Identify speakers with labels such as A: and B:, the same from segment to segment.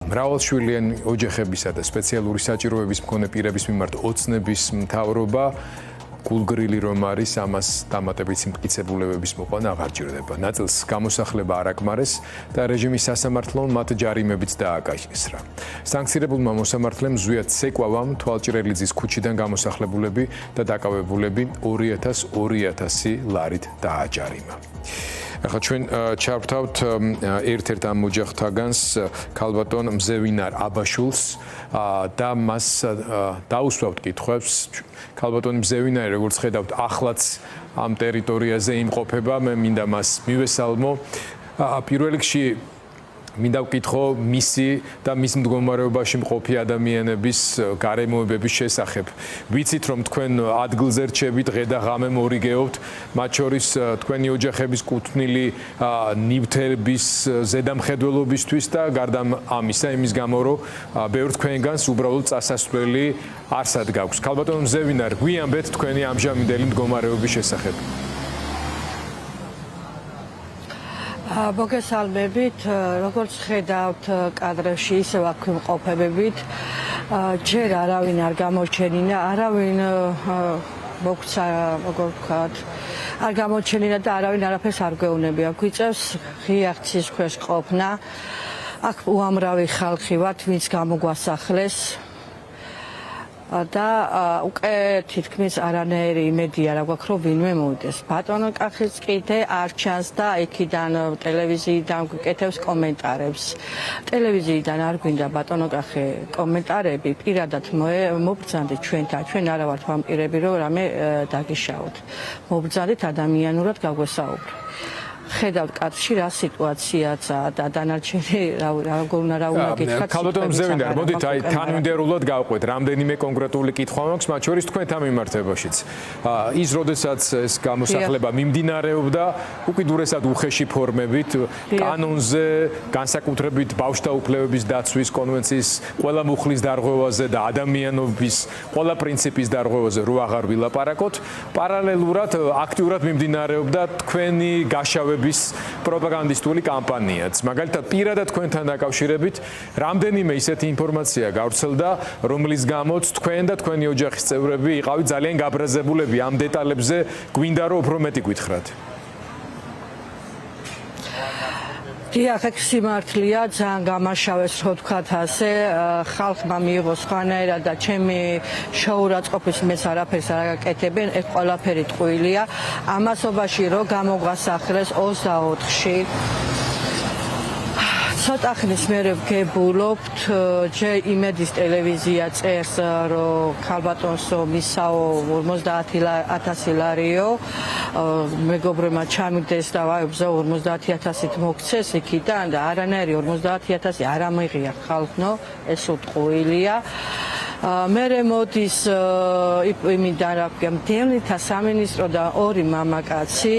A: მრავალშვილიანი ოჯახებისა და სპეციალური საჭიროების მქონე პირების მიმართ ოცნების მთავრობა გულგრილი რომ არის, ამას დამატებითი მტკიცებულებების მოყვანა აღარ ჭირდება. ნაწილს გამოსახლება არ აკმარეს და რეჟიმის სასამართლომ მათ ჯარიმებიც დააკისრა. სანქცირებულმა მოსამართლემ ზვიად ცეკვავამ თვალჭრელიძის ქუჩიდან გამოსახლებულები და დაკავებულები 2200 ლარით დააჯარიმა. ახლა ჩვენ ჩავთავთ ერთ-ერთ ამ ოჯახთაგანს ქალბატონ მზევინარ აბაშულს და მას დაუსვავთ კითხვებს. ქალბატონი მზევინარი, როგორც ხედავთ, ახლაც ამ ტერიტორიაზე იმყოფება. მე მინდა მას მივესალმო. პირველ რიგში მინდა ვკითხო მისი და მის მდგომარეობაში მყოფი ადამიანების გარემოებების შესახებ. ვიცით, რომ თქვენ ადგილზე რჩებით, დღე და ღამე მორიგეობთ, მათ შორის თქვენი ოჯახების კუთვნილი ნივთების ზედამხედველობისთვის და გარდა ამისა, იმის გამო, რომ ბევრ თქვენგანს უბრალოდ წასასვლელი არსად გაქვს. ქალბატონ მზევინარ, გვიამბეთ თქვენი ამჟამინდელი მდგომარეობის შესახებ.
B: მოგესალმებით, როგორც ხედავთ კადრებში, ისევ აქ ვიმყოფებით. ჯერ არავინ არ გამოჩენინა, არავინ მოგცა, როგორ ვთქვათ, არ გამოჩენინა და არავინ არაფერს არ გვეუბნებია. გვიწევს ღია ხცის ქვეშ ყოფნა. აქ უამრავი ხალხი ვართ, ვინც გამოგვასახლეს. და უკვე თითქმის არანაირი იმედი არ აქვს, რომ ვინმე მოვიდეს. ბატონო კახიც კიდე არ ჩანს და იქიდან ტელევიზიიდან გვიკეთებს კომენტარებს. ტელევიზიიდან არ გვინდა ბატონო კახე კომენტარები, პირადად მობრძანდით ჩვენთან. ჩვენ არა ვართ ვამპირები, რომ რამე დაგიშაოთ. მობრძანდით ადამიანურად გაგვესაუბრეთ. ხედავთ კადრში რა სიტუაციაა და დანარჩენი რა უნდა გითხრათ.
A: ქალბატონ მზევინარ, მოდით აი თანმიმდევრულად გავყვეთ რამდენიმე კონკრეტული კითხვა მაქვს, მათ შორის თქვენთან მიმართებაშიც. ის როდესაც ეს გამოსახლება მიმდინარეობდა, უკიდურესად უხეში ფორმებით, კანონზე, განსაკუთრებით ბავშვთა უფლებების დაცვის კონვენციის ყველა მუხლის დარღვევაზე და ადამიანობის ყველა პრინციპის დარღვევაზე რო აღარ ვილაპარაკოთ, პარალელურად აქტიურად მიმდინარეობდა თქვენი გაშავება პროპაგანდისტული კამპანიაც. მაგალითად, პირადად თქვენთან დაკავშირებით, რამდენიმე ისეთი ინფორმაცია გავრცელდა, რომლის გამოც თქვენ და თქვენი ოჯახის წევრები იყავით ძალიან გაბრაზებულები ამ დეტალებზე, გვინდა რომ უფრო მეტი გითხრათ.
B: დიახ, ეს სიმართლეა, ძალიან გამაშავეს, რო ვთქვათ ასე, ხალხმა მიიღო სხვანაირად და ჩემი შოურაცხყოფის მეც არაფერს არ აკეთებენ, ეს ყველაფერი ტყუილია. ამასობაში რო გამოგვასახლეს 24-ში ცოტა ხნის მერე ვგებულობთ, ჯერ იმედის ტელევიზია წერს, რომ ქალბატონსო მისაო 50,000 ლარიო, მეგობრებმა ჩამიგდეს და ვაიბზო 50,000-ით მოგცეს იქიდან და არანაირი 50,000 არ ამიღია ხალხნო, ეს უტყუილია. მერე მოდის იმიდან რა ქვია, მდევნითა სამინისტრო და ორი მამაკაცი.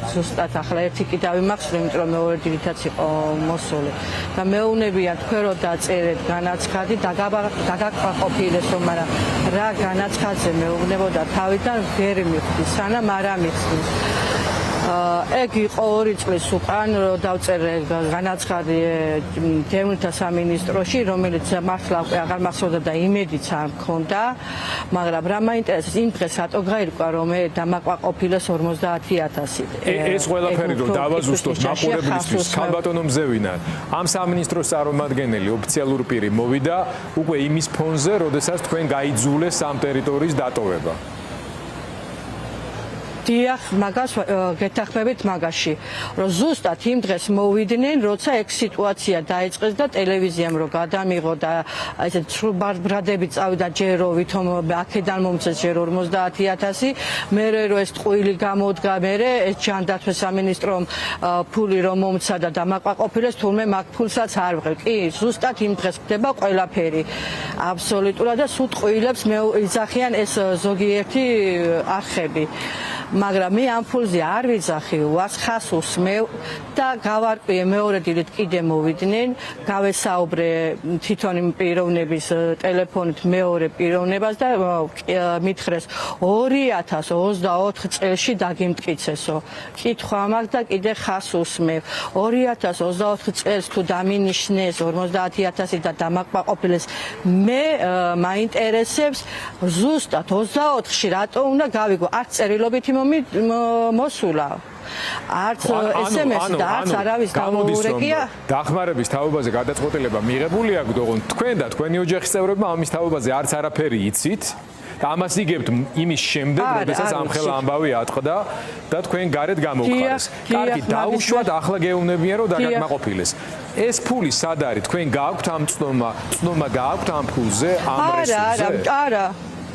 B: ზუსტად ახლა ერთი კიდევ ვიმახსოვრე, იმიტომ რომ მეორე ძირითადად იყო მოსული. და მეუბნებიან თქვენ რომ დაწერეთ განაცხადი, დაგაკმაყოფილესო, მაგრამ რა განაცხადზე მეუბნებოდა თავიდან ვერ მივხვდი, სანამ არ ამიხსნის. ეგ იყო 2 წლის უკან, რომ დავწერე განაცხადი დევნითა სამინისტროში, რომელიც მართლა უკვე აღარ მახსოვდა და იმედიც არ მქონდა, მაგრამ რა მაინტერესებს, იმ დღეს რატო გაირკვა, რომ დამაკმაყოფილეს 50,000-ით.
A: ეს ყველაფერი რომ დავაზუსტოთ მაყურებლისთვის, ქალბატონო მზევინარ, ამ სამინისტროს წარმომადგენელი ოფიციალური პირი მოვიდა უკვე იმის ფონზე, როდესაც თქვენ გაიძულეს ამ ტერიტორიის დატოვება.
B: დიახ, მაგას გეთახმებით მაგაში, რომ ზუსტად იმ დღეს მოვიდნენ, როცა ეგ სიტუაცია დაიწყეს და ტელევიზიამ რო გადამიღო და ესე სრულბრადებით წავიდა ჯერ რო ვითომ აქედან მომწეს ჯერ 50,000, მერე რო ეს ტყუილი გამოდგა, მერე ეს ჯანდაცვის სამინისტრომ ფული რომ მომცა და დამაკმაყოფილეს, თურმე მაგ ფულსაც არ ვღებ. კი, ზუსტად იმ დღეს ხდება ყველაფერი. აბსოლუტურად და სულ ტყუილებს მე იძახიან ეს ზოგიერთი არხები. მაგრამ მე ამ ფულზე არ ვიძახი უას, ხას უსმევ და გავარკვიე მეორე დილით კიდე მოვიდნენ, გავესაუბრე თვითონ იმ პიროვნების ტელეფონით მეორე პიროვნებას და მითხრეს 2024 წელში დაგიმტკიცესო. კითხვა მაქვს და კიდე ხას უსმევ. 2024 წელს თუ დამინიშნეს 50,000 და დამაკმაყოფილეს, მე მაინტერესებს ზუსტად 24-ში რატო უნდა გავიგო, არც წერილობითი მოსულა. არც SMS-ი და არც არავის გამოურეკია.
A: დახმარების თაობაზე გადაწყვეტილება მიღებული აქვს, თქო თქვენ და თქვენი ოჯახის წევრებმა ამის თაობაზე არც არაფერი იცით. და ამას იგებთ იმის შემდეგ, როდესაც ამხელა ამბავი ატყდა და თქვენ გარეთ გამოვხარეს. კარგი, დაუშვათ, ახლა გეუბნებიან, რომ დაგაკმაყოფილეს. ეს ფული სად არის? თქვენ გააქვთ ამ წნომა გააქვთ ამ ფულზე, ამ რესურსზე?
B: არა.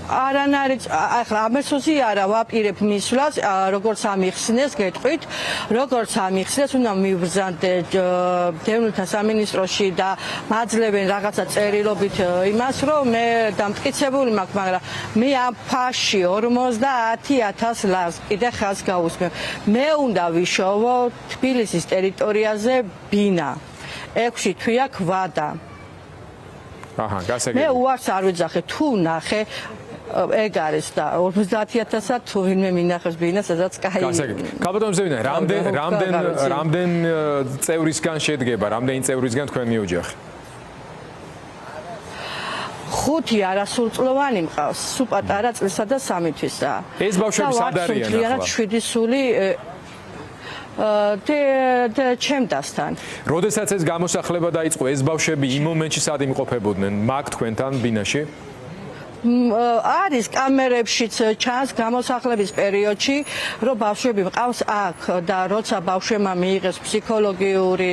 B: არანაირი ახლა ამასოზე არა ვაპირებ მისვლას, როგორც ამიხსნეს, გეტყვით, როგორც ამიხსნეს, უნდა მივბრძანდე დევნილთა სამინისტროში და მაძლევენ რაღაცა წერილობით იმას, რომ მე დამტკიცებული მაქვს, მაგრამ მე ამ ფაში 50,000 ლარს კიდე ხას გავუსმევ. მე უნდა ვიშოვო თბილისის ტერიტორიაზე ბინა. 6 თვეა ქვადა.
A: აჰა, გასაგები.
B: მე უარს არ ვიძახე, თუ ნახე ეგ არის და 50,000-ად თუ ვინმე მინახავს ბინა, სადაც კაი.
A: გასაგები. ქალბატონ ზევინა, რამდენ წევრისგან შედგება, რამდენი წევრისგან თქვენი ოჯახი?
B: 5 არასრულწლოვანი მყავს, სულ პატარა წლისა და 3 თვისა.
A: ეს ბავშვები სად არიან ახლა?
B: 7 სული ჩემდასთან.
A: როდესაც ეს გამოსახლება დაიწყო, ეს ბავშვები იმ მომენტში სად იმყოფებოდნენ? მაგ თქვენთან ბინაში? არის კამერებშიც ჩანს გამოსახლების პერიოდში, რომ ბავშვები მყავს აქ და როცა ბავშვებმა მიიღეს ფსიქოლოგიური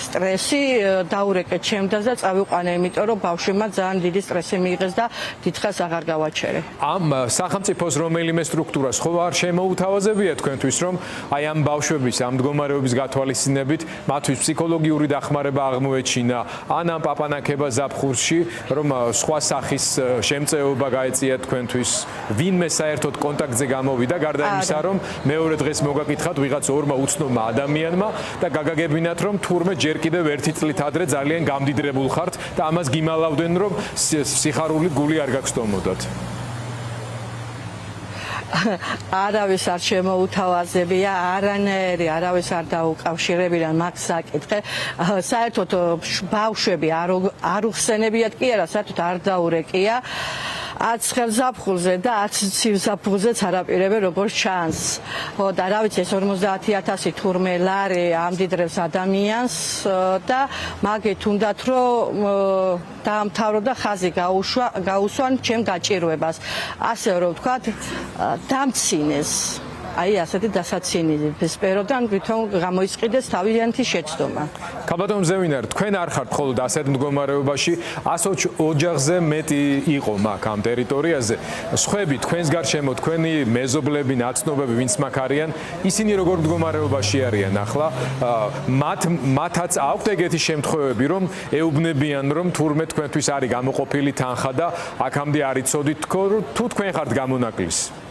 A: სტრესი, დაურეკეთ ჩემდას და წავიყვანე, იმიტომ რომ ბავშვებმა ძალიან დიდი სტრესი მიიღეს და დიდხანს აღარ გავაჩერე. ამ სახელმწიფოს რომელიმე სტრუქტურას ხო არ შემოუთავაზებია თქვენთვის, რომ აი ამ ბავშვების ამ მდგომარეობის გათვალისწინებით მათთვის ფსიქოლოგიური დახმარება აღმოეჩინა, ან ამ პაპანაკება ზაფხულში, რომ სხვა სახის შემწეობა გაეწია თქვენთვის, ვინმე საერთოდ კონტაქტზე გამოვიდა, გარდა იმისა, რომ მეორე დღეს მოგაკითხათ ვიღაც ორმა უცნობმა ადამიანმა და გაგაგებინათ, რომ თურმე ჯერ კიდევ ერთი წლით ადრე ძალიან გამდიდრებულ ხართ და ამას გიმალავდნენ, რომ სიხარული გული არ გაგსტომოდათ.
B: არავის არ შემოუთავაზებია, არანაირი არავის არ დაუკავშირებიან მაგ საკითხზე. საერთოდ ბავშვები არ უხსენებიათ კი არა, საერთოდ არ დაურეკია. არც ხელზაფხულზე და არც ცივზაფხულზეც არაპირებენ როგორც ჩანს. ხო და რა ვიცი, ეს 50,000 თურმე ლარი ამდიდრებს ადამიანს და მაგით უნდათ რომ დაამთავრო და ხაზი გაუსვან ჩემ გაჭირვებას. ასე რომ ვთქვათ, დამცინეს. აი ასეთი დასაცინების სფეროდან თვითონ გამოიწყიდეს თავიანთი შეცდომა.
A: ქალბატონ ზევინარ, თქვენ არ ხართ მხოლოდ ასეთ მდგომარეობაში, 100 ოჯახზე მეტი იყო მაგ ამ ტერიტორიაზე. სხვები თქვენს გარშემო, თქვენი მეზობლები, ნაცნობები, ვინც მაგ არიან, ისინი როგორ მდგომარეობაში არიან ახლა? მათაც აქვთ ეგეთი შემთხვევები, რომ ეუბნებიან, რომ თურმე თქვენთვის არის გამოყოფილი თანხა და აქამდე არ იცოდით თუ თქვენ ხართ გამონაკლისი?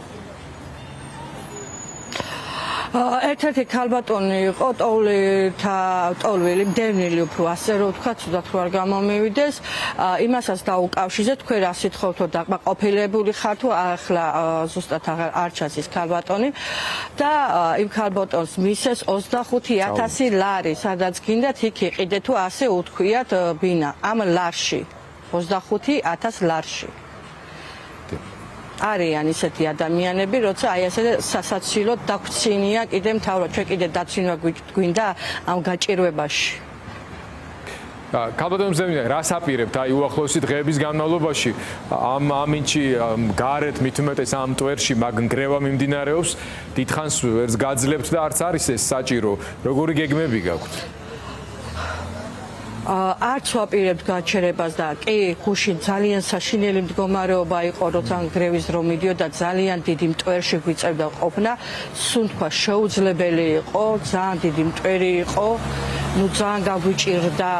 B: ერთ-ერთი ქალბატონი იყო ტოლვილი, მდევნილი უფრო ასე რომ ვთქვა, ცუდად რო არ გამომივიდეს, იმასაც დაუკავშირე, თქვენ რა სიტყვით დაკმაყოფილებული ხართ თუ ახლა ზუსტად არ ჩანს ის ქალბატონი და იმ ქალბატონს მისეს 25,000 ლარი, სადაც გინდათ იქ იყიდე თუ ასე უთქვიათ ბინა, ამ ლარში, 25,000 ლარში. არიან ისეთი ადამიანები, როცა აი ასე სასაცილოდ დაგვცინია კიდე მთავრად, ჩვენ კიდე დაცინვა გვინდა ამ გაჭირვებაში.
A: ქალბატონ ზევინა, რას აპირებთ აი უახლოესი დღეების განმავლობაში ამ ამინჩი გარეთ მით უმეტეს ამ ტვერში მაგ ნგრევა მიმდინარეობს, დიდხანს ვერც გაძლებთ და არც არის ეს საჭირო, როგორი გეგმები გაქვთ?
B: არც ვაპირებთ გაჩერებას და კი, გუშინ ძალიან საშინელი მდგომარეობა იყო, როცა ნგრევის დრო მიდიოდა, ძალიან დიდი მტვერში გვიწევდა ყოფნა, სუნთქვა შეუძლებელი იყო, ძალიან დიდი მტვერი იყო ნუ ძალიან გაგვიჭირდა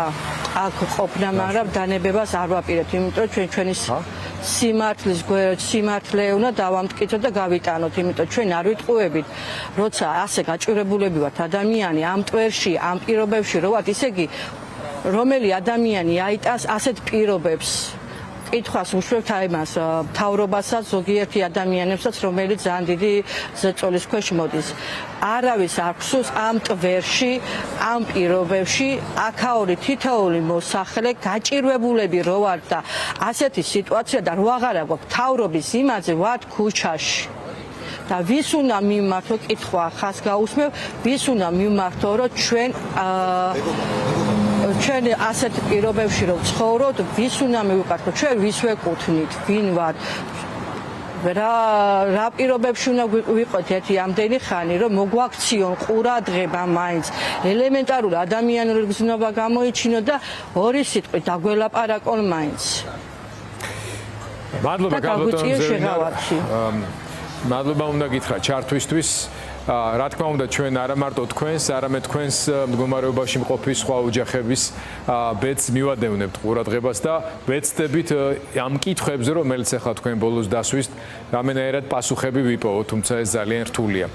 B: აქ ყოფნა, მაგრამ დანებებას არ ვაპირებთ, იმიტომ რომ ჩვენი სიმართლე უნდა დავამტკიცოთ და გავიტანოთ, იმიტომ ჩვენ არ ვიტყუებით, როცა ასე გაჭირებულები ვართ ადამიანი ამ ტვერში, ამ პირობებში, რო ვართ, ისე იგი რომელი ადამიანი აიტანს ასეთ პირობებს კითხვას უშვებთ იმას მთავრობასაც, ზოგიერთი ადამიანებსაც, რომელიც ძალიან დიდი ზეწოლის ქვეშ მოდის. არავის არ ხსოვს ამ ტვერში, ამ პირობებში აქაური თითოეული მოსახლე გაჭირვებულები რო ვართ და ასეთი სიტუაცია და რო აღარა გვაქვს მთავრობის იმაზე ვართ ქუჩაში. და ვის უნდა მიმართო კითხვა ხას გაუსმევ, ვის უნდა მიმართო, რომ ჩვენ ასეთ პირობებში რომ ცხოვრობთ, ვის უნდა მივიყარდო, ჩვენ ვის ვეკუთვნით, ვინ ვართ, რა პირობებში უნდა ვიყოთ ერთი ამდენი ხანი, რომ მოგვაქციონ ყურადღება მაინც, ელემენტარული ადამიანური გზნობა გამოიჩინოთ და ორი სიტყვით დაგველაპარაკონ მაინც.
A: მადლობა გალბატონ ზევრინარ. მადლობა უნდა გითხრათ ჩართვისთვის. რა თქმა უნდა ჩვენ არა მარტო თქვენს, არამედ თქვენს მდგომარეობაში მყოფის სხვა ოჯახების ბედს მივადევნებთ ყურადღებას და ვეცდებით ამ კითხვებზე, რომელიც ახლა თქვენ ბოლოს დასვისთ, რამენერად პასუხები ვიპოვოთ, თუმცა ეს ძალიან რთულია.